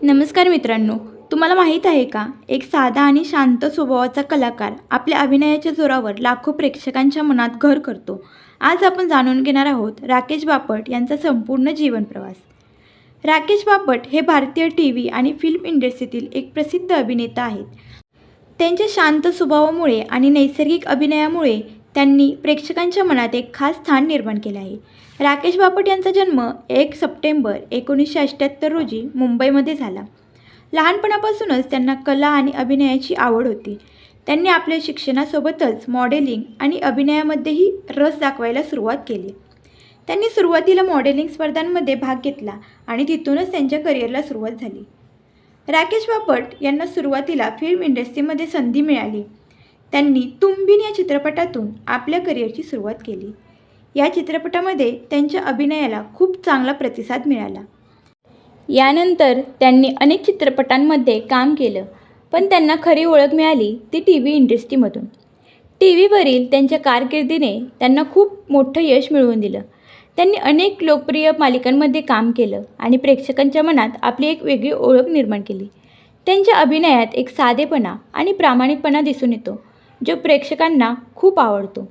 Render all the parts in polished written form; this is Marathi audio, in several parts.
नमस्कार मित्रांनो, तुम्हाला माहीत आहे का, एक साधा आणि शांत स्वभावाचा कलाकार आपल्या अभिनयाच्या जोरावर लाखो प्रेक्षकांच्या मनात घर करतो. आज आपण जाणून घेणार आहोत राकेश बापट यांचा संपूर्ण जीवन प्रवास. राकेश बापट हे भारतीय टीव्ही आणि फिल्म इंडस्ट्रीतील एक प्रसिद्ध अभिनेता आहेत. त्यांच्या शांत स्वभावामुळे आणि नैसर्गिक अभिनयामुळे त्यांनी प्रेक्षकांच्या मनात एक खास स्थान निर्माण केले आहे. राकेश बापट यांचा जन्म 1 सप्टेंबर 1978 रोजी मुंबईमध्ये झाला. लहानपणापासूनच त्यांना कला आणि अभिनयाची आवड होती. त्यांनी आपल्या शिक्षणासोबतच मॉडेलिंग आणि अभिनयामध्येही रस दाखवायला सुरुवात केली. त्यांनी सुरुवातीला मॉडेलिंग स्पर्धांमध्ये भाग घेतला आणि तिथूनच त्यांच्या करिअरला सुरुवात झाली. राकेश बापट यांना सुरुवातीला फिल्म इंडस्ट्रीमध्ये संधी मिळाली. त्यांनी तुम बिन या चित्रपटातून आपल्या करिअरची सुरुवात केली. या चित्रपटामध्ये त्यांच्या अभिनयाला खूप चांगला प्रतिसाद मिळाला. यानंतर त्यांनी अनेक चित्रपटांमध्ये काम केलं, पण त्यांना खरी ओळख मिळाली ती टीव्ही इंडस्ट्रीमधून. टीव्हीवरील त्यांच्या कारकिर्दीने त्यांना खूप मोठं यश मिळवून दिलं. त्यांनी अनेक लोकप्रिय मालिकांमध्ये काम केलं आणि प्रेक्षकांच्या मनात आपली एक वेगळी ओळख निर्माण केली. त्यांच्या अभिनयात एक साधेपणा आणि प्रामाणिकपणा दिसून येतो, जो प्रेक्षकांना खूप आवडतो.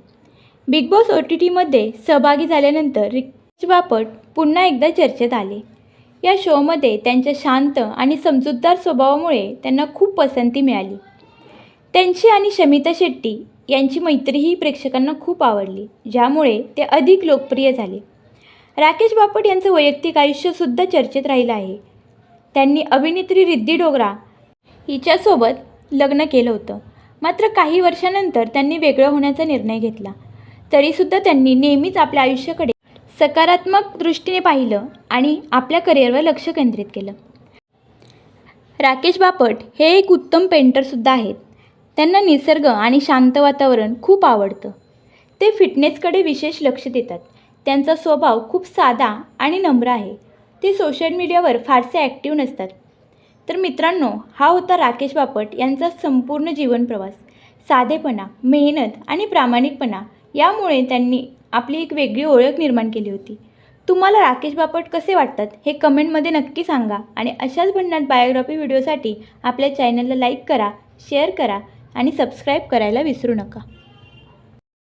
बिग बॉस OTTमध्ये सहभागी झाल्यानंतर राकेश बापट पुन्हा एकदा चर्चेत आले. या शोमध्ये त्यांच्या शांत आणि समजूतदार स्वभावामुळे त्यांना खूप पसंती मिळाली. त्यांची आणि शमिता शेट्टी यांची मैत्रीही प्रेक्षकांना खूप आवडली, ज्यामुळे ते अधिक लोकप्रिय झाले. राकेश बापट यांचं वैयक्तिक आयुष्यसुद्धा चर्चेत राहिलं आहे. त्यांनी अभिनेत्री रिद्धी डोगरा हिच्यासोबत लग्न केलं होतं, मात्र काही वर्षानंतर त्यांनी वेगळं होण्याचा निर्णय घेतला. तरीसुद्धा त्यांनी नेहमीच आपल्या आयुष्याकडे सकारात्मक दृष्टीने पाहिलं आणि आपल्या करिअरवर लक्ष केंद्रित केलं. राकेश बापट हे एक उत्तम पेंटरसुद्धा आहेत. त्यांना निसर्ग आणि शांत वातावरण खूप आवडतं. ते फिटनेसकडे विशेष लक्ष देतात. त्यांचा स्वभाव खूप साधा आणि नम्र आहे. ते सोशल मीडियावर फारसे ॲक्टिव्ह नसतात. तर मित्रांनो, हा होता राकेश बापट यांचा संपूर्ण जीवन प्रवास. साधेपणा, मेहनत आणि प्रामाणिकपणा यामुळे त्यांनी आपली एक वेगळी ओळख निर्माण केली होती. तुम्हाला राकेश बापट कसे वाटतात हे कमेंटमध्ये नक्की सांगा आणि अशाच भन्नाट बायोग्राफी व्हिडिओसाठी आपल्या चॅनलला लाईक करा, शेअर करा आणि सबस्क्राईब करायला विसरू नका.